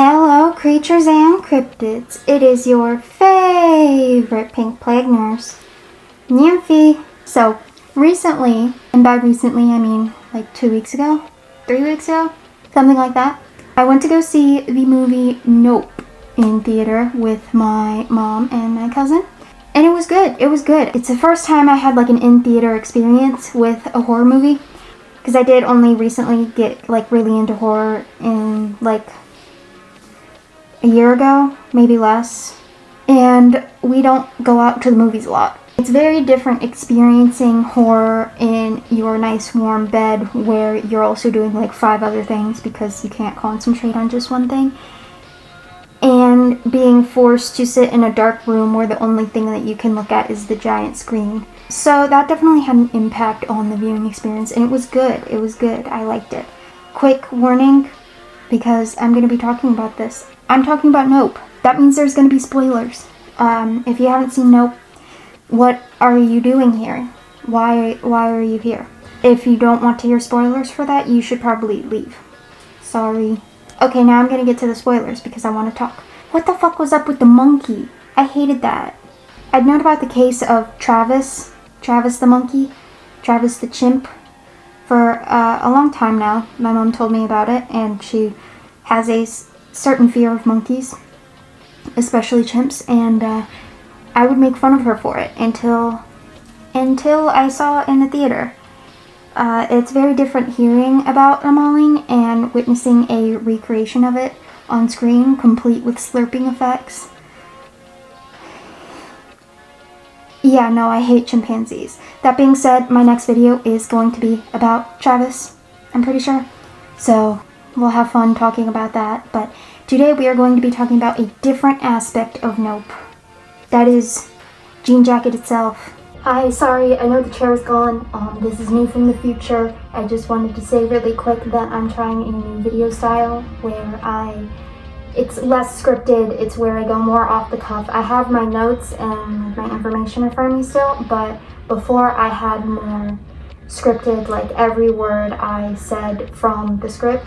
Hello, creatures and cryptids. It is your favorite pink plague nurse, Nymphy. So, recently, and by recently I mean like 2 weeks ago, 3 weeks ago, something like that, I went to go see the movie Nope in theater with my mom and my cousin. And it was good. It was good. It's the first time I had like an in-theater experience with a horror movie. Because I did only recently get like really into horror in like a year ago, maybe less. And we don't go out to the movies a lot. It's very different experiencing horror in your nice warm bed where you're also doing like 5 other things because you can't concentrate on just one thing. And being forced to sit in a dark room where the only thing that you can look at is the giant screen. So that definitely had an impact on the viewing experience, and it was good. It was good. I liked it. Quick warning, because I'm going to be talking about this. I'm talking about Nope. That means there's going to be spoilers. If you haven't seen Nope, what are you doing here? Why are you here? If you don't want to hear spoilers for that, you should probably leave. Sorry. Okay, now I'm going to get to the spoilers because I want to talk. What the fuck was up with the monkey? I hated that. I'd known about the case of Travis the monkey, Travis the chimp, for a long time now. My mom told me about it, and she has a certain fear of monkeys, especially chimps, and I would make fun of her for it until I saw it in the theater. It's very different hearing about a mauling and witnessing a recreation of it on screen, complete with slurping effects. Yeah, no, I hate chimpanzees. That being said, my next video is going to be about Travis, I'm pretty sure. So, we'll have fun talking about that. But today we are going to be talking about a different aspect of Nope. That is Jean Jacket itself. Hi, sorry, I know the chair is gone. This is me from the future. I just wanted to say really quick that I'm trying a new video style where it's less scripted, it's where I go more off the cuff. I have my notes and my information in front of me still, but before I had more scripted, like every word I said from the script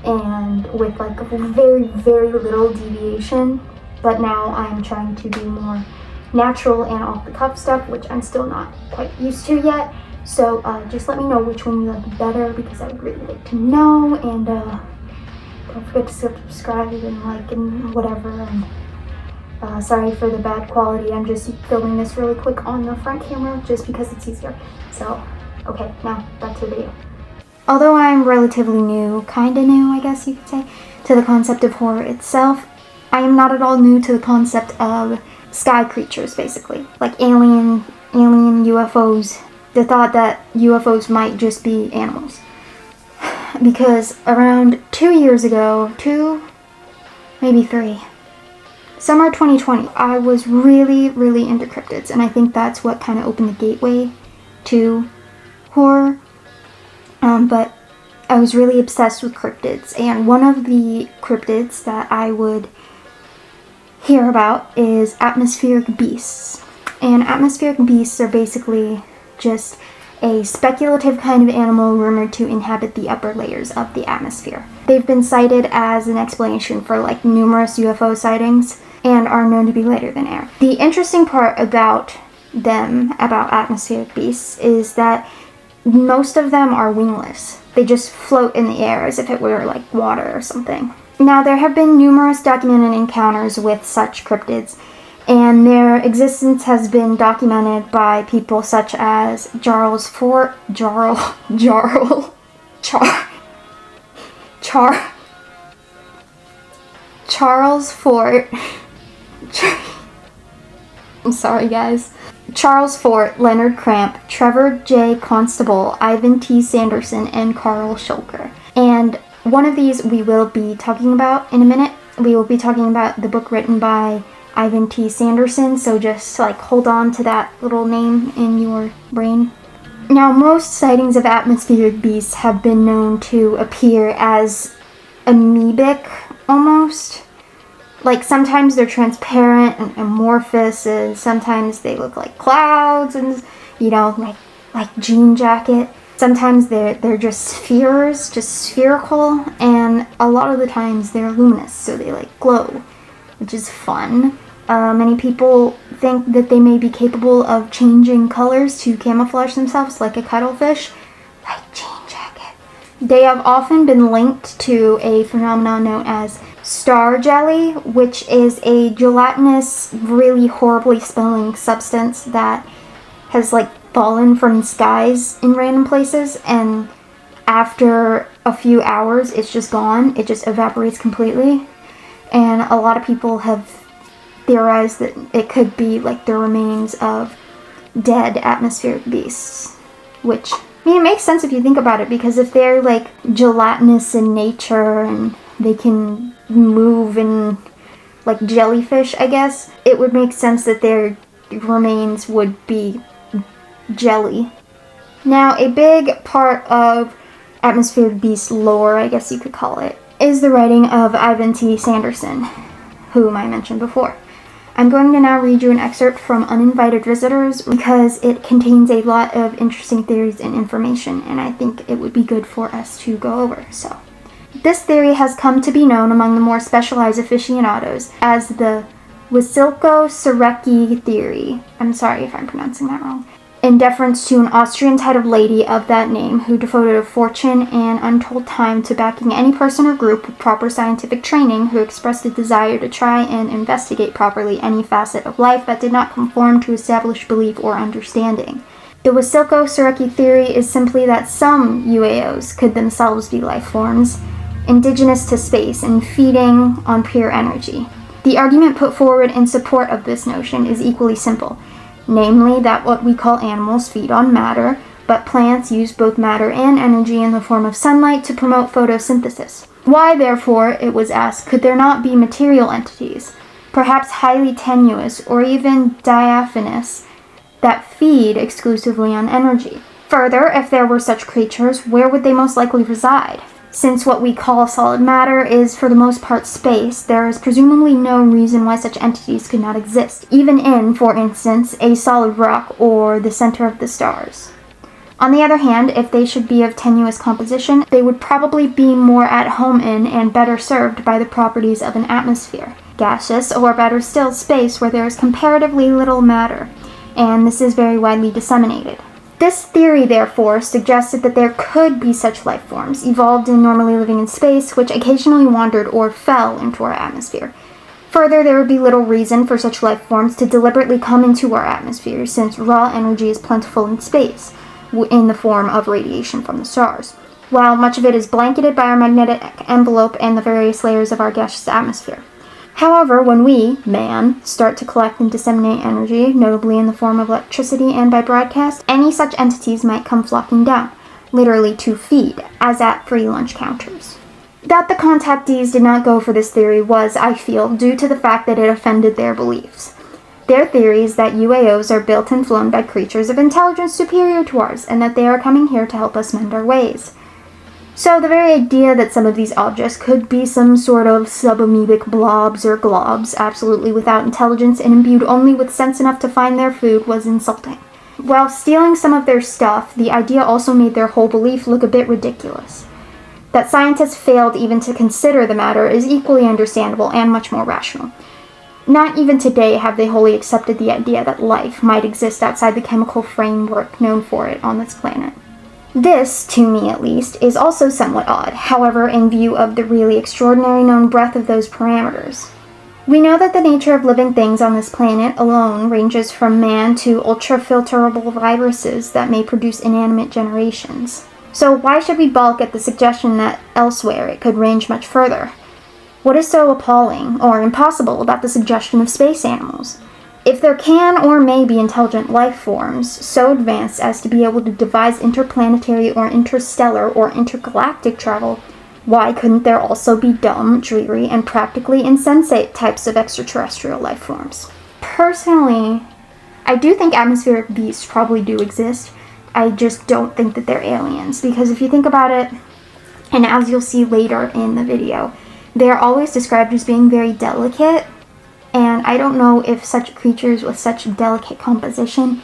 and with like very, very little deviation. But now I'm trying to do more natural and off the cuff stuff, which I'm still not quite used to yet. So just let me know which one you like better, because I would really like to know. And don't forget to subscribe and like and whatever. And sorry for the bad quality. I'm just filming this really quick on the front camera just because it's easier. So okay, now back to the video. Although I'm relatively new, kinda new I guess you could say, to the concept of horror itself, I am not at all new to the concept of sky creatures, basically. Like alien UFOs. The thought that UFOs might just be animals. Because around 2 years ago, 2, maybe 3, summer 2020, I was really, really into cryptids. And I think that's what kind of opened the gateway to horror. But I was really obsessed with cryptids. And one of the cryptids that I would hear about is atmospheric beasts. And atmospheric beasts are basically just a speculative kind of animal rumored to inhabit the upper layers of the atmosphere. They've been cited as an explanation for like numerous UFO sightings and are known to be lighter than air. The interesting part about them, about atmospheric beasts, is that most of them are wingless. They just float in the air as if it were like water or something. Now, there have been numerous documented encounters with such cryptids, and their existence has been documented by people such as Charles Fort. I'm sorry, guys. Charles Fort, Leonard Cramp, Trevor J. Constable, Ivan T. Sanderson, and Carl Schulker. And one of these we will be talking about in a minute. We will be talking about the book written by Ivan T. Sanderson, so just like hold on to that little name in your brain. Now, most sightings of atmospheric beasts have been known to appear as amoebic, almost. Like, sometimes they're transparent and amorphous, and sometimes they look like clouds, and, you know, like Jean Jacket. Sometimes they're just spheres, just spherical, and a lot of the times they're luminous, so they like glow, which is fun. Many people think that they may be capable of changing colors to camouflage themselves like a cuttlefish, like Jean Jacket. They have often been linked to a phenomenon known as star jelly, which is a gelatinous, really horribly smelling substance that has like fallen from skies in random places, and after a few hours it's just gone. It just evaporates completely, and a lot of people have theorized that it could be like the remains of dead atmospheric beasts, which, I mean, it makes sense if you think about it, because if they're like gelatinous in nature and they can move in like jellyfish, I guess, it would make sense that their remains would be jelly. Now, a big part of atmospheric beast lore, I guess you could call it, is the writing of Ivan T. Sanderson, whom I mentioned before. I'm going to now read you an excerpt from Uninvited Visitors because it contains a lot of interesting theories and information, and I think it would be good for us to go over. So, this theory has come to be known among the more specialized aficionados as the Wasilko-Sorecki theory. I'm sorry if I'm pronouncing that wrong. In deference to an Austrian titled lady of that name who devoted a fortune and untold time to backing any person or group with proper scientific training who expressed a desire to try and investigate properly any facet of life that did not conform to established belief or understanding. The Wasilko-Sorecki theory is simply that some UAOs could themselves be life forms, indigenous to space and feeding on pure energy. The argument put forward in support of this notion is equally simple. Namely, that what we call animals feed on matter, but plants use both matter and energy in the form of sunlight to promote photosynthesis. Why, therefore, it was asked, could there not be material entities, perhaps highly tenuous or even diaphanous, that feed exclusively on energy? Further, if there were such creatures, where would they most likely reside? Since what we call solid matter is for the most part space, there is presumably no reason why such entities could not exist, even in, for instance, a solid rock or the center of the stars. On the other hand, if they should be of tenuous composition, they would probably be more at home in and better served by the properties of an atmosphere, gaseous, or better still, space where there is comparatively little matter, and this is very widely disseminated. This theory, therefore, suggested that there could be such life forms, evolved in normally living in space, which occasionally wandered or fell into our atmosphere. Further, there would be little reason for such life forms to deliberately come into our atmosphere, since raw energy is plentiful in space, in the form of radiation from the stars, while much of it is blanketed by our magnetic envelope and the various layers of our gaseous atmosphere. However, when we, man, start to collect and disseminate energy, notably in the form of electricity and by broadcast, any such entities might come flocking down, literally to feed, as at free lunch counters. That the contactees did not go for this theory was, I feel, due to the fact that it offended their beliefs. Their theory is that UAOs are built and flown by creatures of intelligence superior to ours, and that they are coming here to help us mend our ways. So the very idea that some of these objects could be some sort of subamoebic blobs or globs, absolutely without intelligence and imbued only with sense enough to find their food, was insulting. While stealing some of their stuff, the idea also made their whole belief look a bit ridiculous. That scientists failed even to consider the matter is equally understandable and much more rational. Not even today have they wholly accepted the idea that life might exist outside the chemical framework known for it on this planet. This, to me at least, is also somewhat odd, however, in view of the really extraordinary known breadth of those parameters. We know that the nature of living things on this planet alone ranges from man to ultra-filterable viruses that may produce inanimate generations. So why should we balk at the suggestion that elsewhere it could range much further? What is so appalling or impossible about the suggestion of space animals? If there can or may be intelligent life forms so advanced as to be able to devise interplanetary or interstellar or intergalactic travel, why couldn't there also be dumb, dreary, and practically insensate types of extraterrestrial life forms? Personally, I do think atmospheric beasts probably do exist. I just don't think that they're aliens, because if you think about it, and as you'll see later in the video, they are always described as being very delicate. And I don't know if such creatures with such delicate composition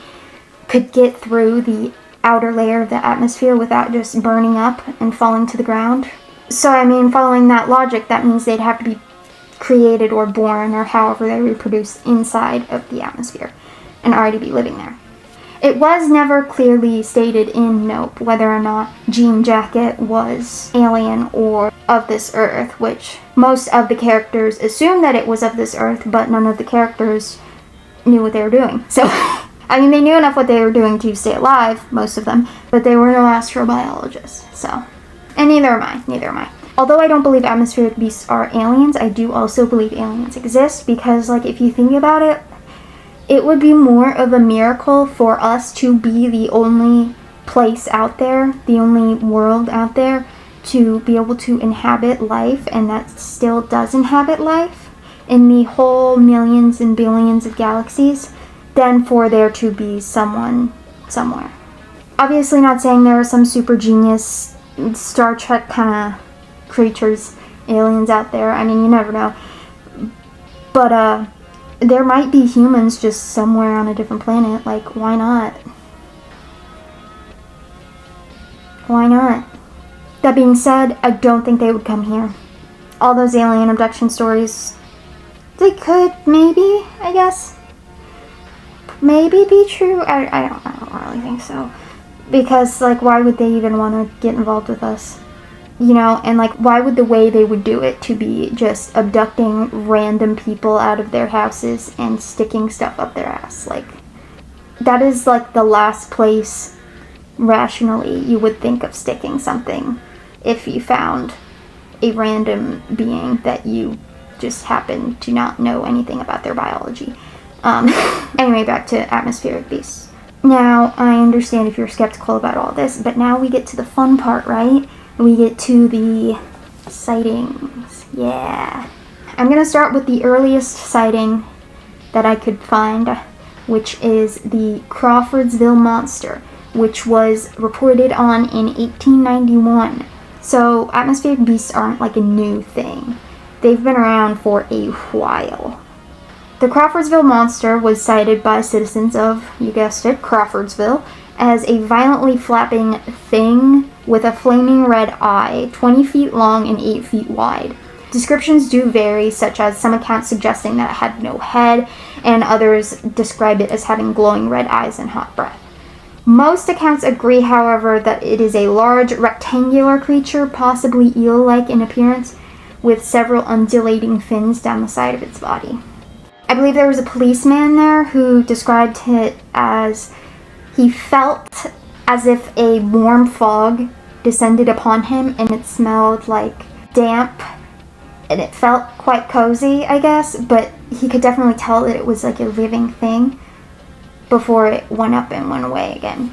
could get through the outer layer of the atmosphere without just burning up and falling to the ground. So, I mean, following that logic, that means they'd have to be created or born or however they reproduce inside of the atmosphere and already be living there. It was never clearly stated in Nope whether or not Jean Jacket was alien or of this Earth, which most of the characters assumed that it was of this Earth, but none of the characters knew what they were doing. So, I mean, they knew enough what they were doing to stay alive, most of them, but they were no astrobiologists, so. And neither am I. Although I don't believe atmospheric beasts are aliens, I do also believe aliens exist, because, like, if you think about it, it would be more of a miracle for us to be the only place out there, the only world out there, to be able to inhabit life, and that still does inhabit life in the whole millions and billions of galaxies, than for there to be someone somewhere. Obviously not saying there are some super genius Star Trek kind of creatures, aliens out there. I mean, you never know. But, there might be humans just somewhere on a different planet. Like, why not? Why not? That being said, I don't think they would come here. All those alien abduction stories, they could, maybe, I guess, maybe be true. I don't really think so. Because, like, why would they even want to get involved with us? You know, and, like, why would the way they would do it to be just abducting random people out of their houses and sticking stuff up their ass? Like, that is, like, the last place, rationally, you would think of sticking something if you found a random being that you just happen to not know anything about their biology. Anyway, back to atmospheric beasts. Now, I understand if you're skeptical about all this, but now we get to the fun part, right? We get to the sightings. Yeah. I'm going to start with the earliest sighting that I could find, which is the Crawfordsville Monster, which was reported on in 1891. So atmospheric beasts aren't like a new thing. They've been around for a while. The Crawfordsville Monster was sighted by citizens of, you guessed it, Crawfordsville, as a violently flapping thing with a flaming red eye, 20 feet long and 8 feet wide. Descriptions do vary, such as some accounts suggesting that it had no head, and others describe it as having glowing red eyes and hot breath. Most accounts agree, however, that it is a large rectangular creature, possibly eel-like in appearance, with several undulating fins down the side of its body. I believe there was a policeman there who described it as he felt as if a warm fog descended upon him and it smelled like damp and it felt quite cozy, I guess, but he could definitely tell that it was like a living thing before it went up and went away again,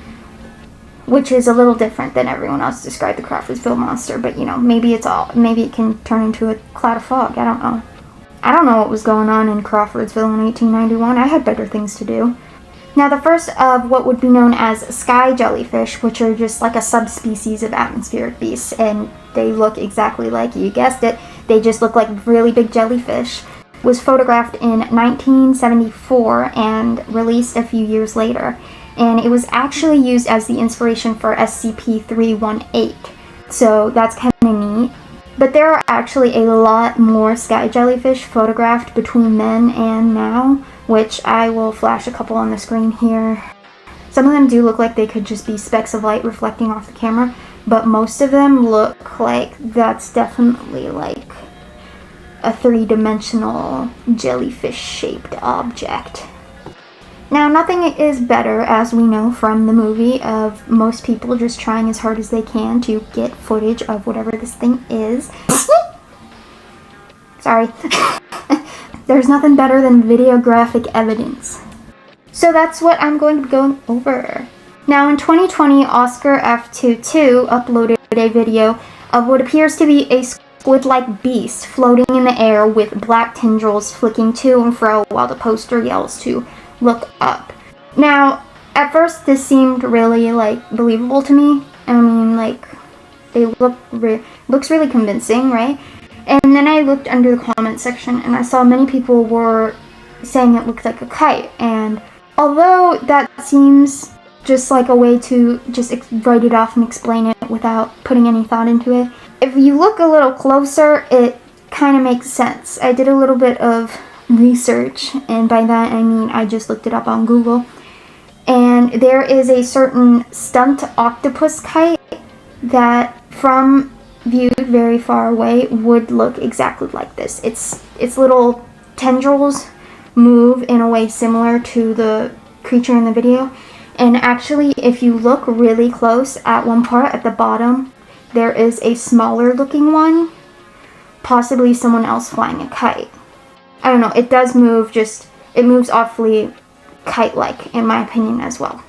which is a little different than everyone else described the Crawfordsville Monster, but you know, maybe it can turn into a cloud of fog. I don't know. I don't know what was going on in Crawfordsville in 1891. I had better things to do. Now, the first of what would be known as sky jellyfish, which are just like a subspecies of atmospheric beasts, and they look exactly like, you guessed it, they just look like really big jellyfish, was photographed in 1974 and released a few years later. And it was actually used as the inspiration for SCP-318. So that's kind of neat. But there are actually a lot more sky jellyfish photographed between then and now, which I will flash a couple on the screen here. Some of them do look like they could just be specks of light reflecting off the camera, but most of them look like that's definitely like a three-dimensional jellyfish-shaped object. Now, nothing is better, as we know from the movie, of most people just trying as hard as they can to get footage of whatever this thing is. Sorry. There's nothing better than videographic evidence. So that's what I'm going to be going over. Now, in 2020, Oscar F22 uploaded a video of what appears to be a squid-like beast floating in the air with black tendrils flicking to and fro while the poster yells to look up. Now, at first this seemed really like believable to me. I mean, like, they looks really convincing, right? And then I looked under the comment section and I saw many people were saying it looked like a kite. And although that seems just like a way to just write it off and explain it without putting any thought into it. If you look a little closer, it kind of makes sense. I did a little bit of research, and by that I mean I just looked it up on Google. And there is a certain stunt octopus kite that, from viewed very far away, would look exactly like this. Its little tendrils move in a way similar to the creature in the video. And actually, if you look really close at one part at the bottom, there is a smaller looking one, possibly someone else flying a kite. I don't know, it does move, just it moves awfully kite-like in my opinion as well.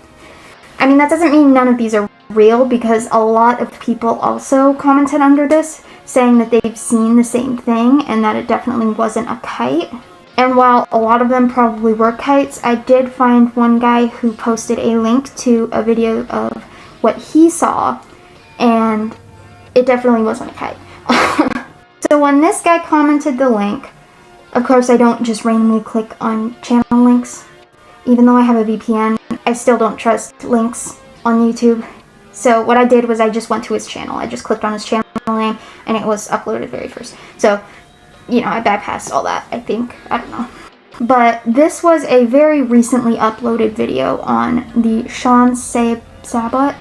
I mean, that doesn't mean none of these are real, because a lot of people also commented under this saying that they've seen the same thing and that it definitely wasn't a kite. And while a lot of them probably were kites, I did find one guy who posted a link to a video of what he saw, and it definitely wasn't a kite. So when this guy commented the link, of course I don't just randomly click on channel links. Even though I have a VPN, I still don't trust links on YouTube. So what I did was I just went to his channel. I just clicked on his channel name and it was uploaded very first. So, you know, I bypassed all that, I think. I don't know. But this was a very recently uploaded video on the Sean Sabot.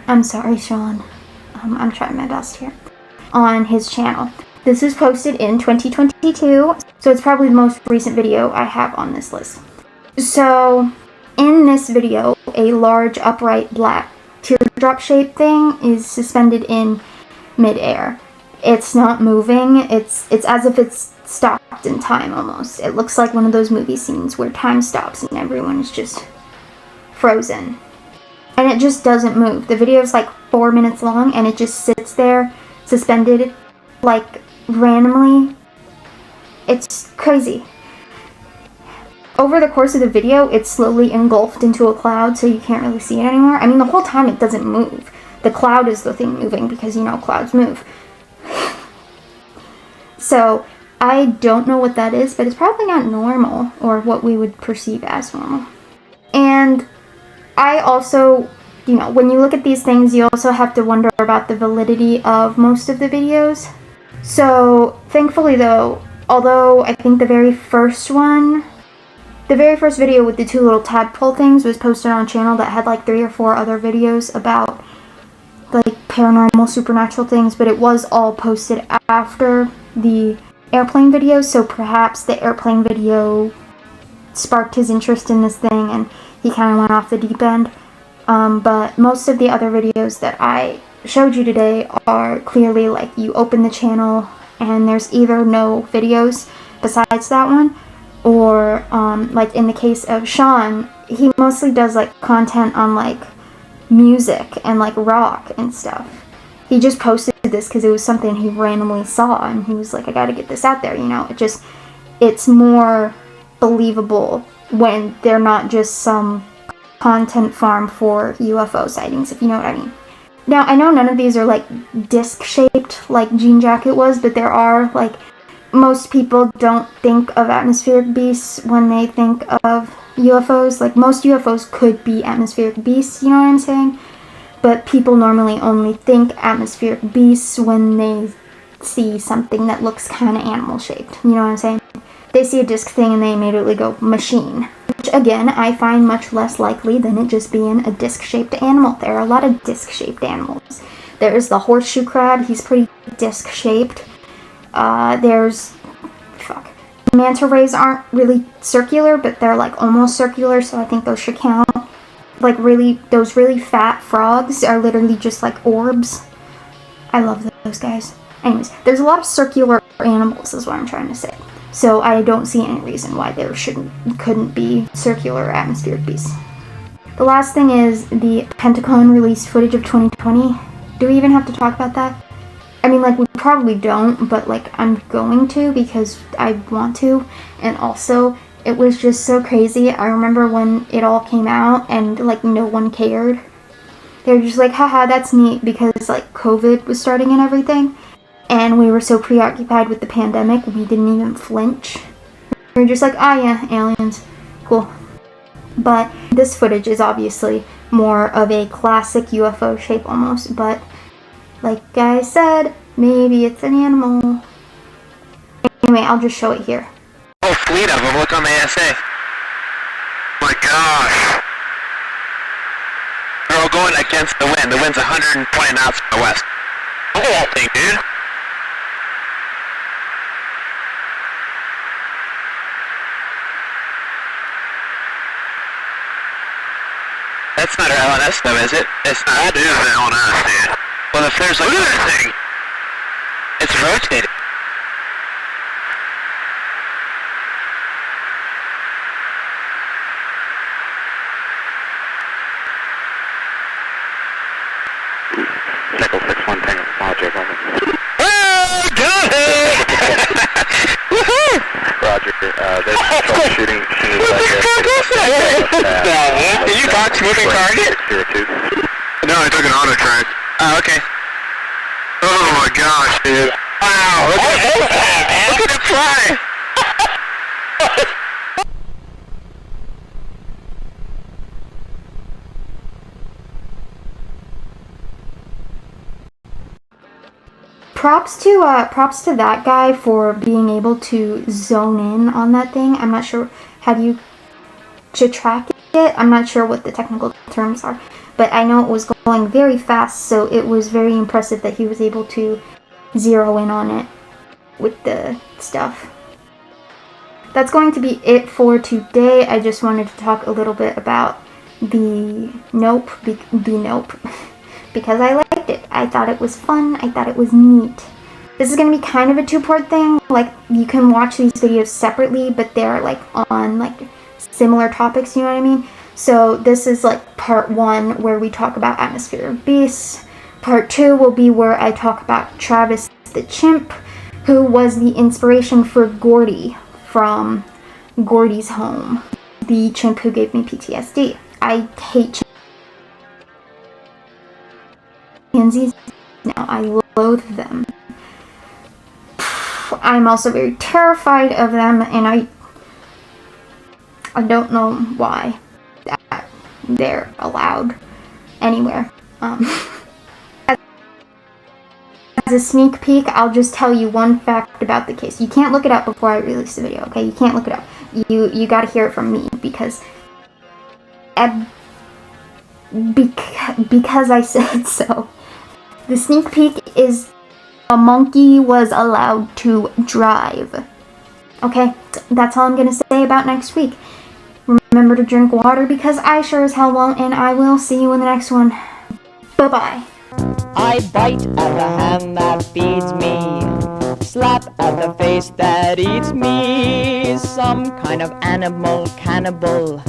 I'm sorry, Sean. I'm trying my best here. On his channel. This was posted in 2022, so it's probably the most recent video I have on this list. So, in this video, a large upright black teardrop shaped thing is suspended in midair. It's not moving, it's as if it's stopped in time almost. It looks like one of those movie scenes where time stops and everyone is just frozen. And it just doesn't move. The video is like 4 minutes long and it just sits there suspended like randomly. It's crazy. Over the course of the video, it's slowly engulfed into a cloud, so you can't really see it anymore. I mean, the whole time it doesn't move. The cloud is the thing moving, because, you know, clouds move. So, I don't know what that is, but it's probably not normal, or what we would perceive as normal. And I also, you know, when you look at these things, you also have to wonder about the validity of most of the videos. So, thankfully though, although I think the very first video with the two little tadpole things was posted on a channel that had like 3 or 4 other videos about like paranormal, supernatural things, but it was all posted after the airplane video, so perhaps the airplane video sparked his interest in this thing and he kind of went off the deep end. But most of the other videos that I showed you today are clearly like you open the channel and there's either no videos besides that one, or like in the case of Sean, he mostly does like content on like music and like rock and stuff. He just posted this because it was something he randomly saw and he was like, I gotta get this out there, you know. It's more believable when they're not just some content farm for UFO sightings, if you know what I mean. Now, I know none of these are like disc-shaped like Jean Jacket was, but there are like, most people don't think of atmospheric beasts when they think of UFOs. Like, most UFOs could be atmospheric beasts, you know what I'm saying? But people normally only think atmospheric beasts when they see something that looks kind of animal-shaped, you know what I'm saying? They see a disc thing and they immediately go, machine. Which, again, I find much less likely than it just being a disc-shaped animal. There are a lot of disc-shaped animals. There's the horseshoe crab, he's pretty disc-shaped. Manta rays aren't really circular, but they're like almost circular, so I think those should count. Like those really fat frogs are literally just like orbs. I love those guys. Anyways, there's a lot of circular animals is what I'm trying to say. So I don't see any reason why there couldn't be circular atmospheric beasts. The last thing is the Pentagon released footage of 2020. Do we even have to talk about that? I mean, like, we probably don't, but, like, I'm going to because I want to. And also, it was just so crazy. I remember when it all came out and, like, no one cared. They were just like, haha, that's neat, because, like, COVID was starting and everything. And we were so preoccupied with the pandemic, we didn't even flinch. We were just like, ah, yeah, aliens. Cool. But this footage is obviously more of a classic UFO shape almost, but like I said, maybe it's an animal. Anyway, I'll just show it here. Oh, fleet of them. Look on the ASA. My gosh. They're all going against the wind. The wind's 120 knots from the west. Look at that thing, dude. That's not our LNS though, is it? It's not. That is an LNS, dude. Well, if there's like... Look at that thing! It's rotating. Nickel 6-1 Tango Logic, over. Oh, got it! Woohoo! Roger, there's troubleshooting. What the fuck is that? Did you box moving target? No, I took an auto track. Oh, okay. Oh my gosh, dude. Wow, look at it fly! Props to that guy for being able to zone in on that thing. I'm not sure how do you to track it. I'm not sure what the technical terms are, but I know it was going very fast, so it was very impressive that he was able to zero in on it with the stuff. That's going to be it for today. I just wanted to talk a little bit about the Nope, because I liked it. I thought it was fun. I thought it was neat. This is going to be kind of a two-part thing. Like, you can watch these videos separately, but they're like on like similar topics, you know what I mean? So this is like part 1 where we talk about Atmosphere of Beasts. Part 2 will be where I talk about Travis the chimp, who was the inspiration for Gordy from Gordy's Home, the chimp who gave me PTSD. I hate chimpanzees now. I loathe them. I'm also very terrified of them, and I don't know why that they're allowed anywhere. As a sneak peek, I'll just tell you one fact about the case. You can't look it up before I release the video, okay? You can't look it up. You gotta hear it from me, because I said so. The sneak peek is a monkey was allowed to drive. Okay, that's all I'm gonna say about next week. Remember to drink water, because I sure as hell won't, and I will see you in the next one. Bye-bye. I bite at the hand that feeds me, slap at the face that eats me, some kind of animal cannibal.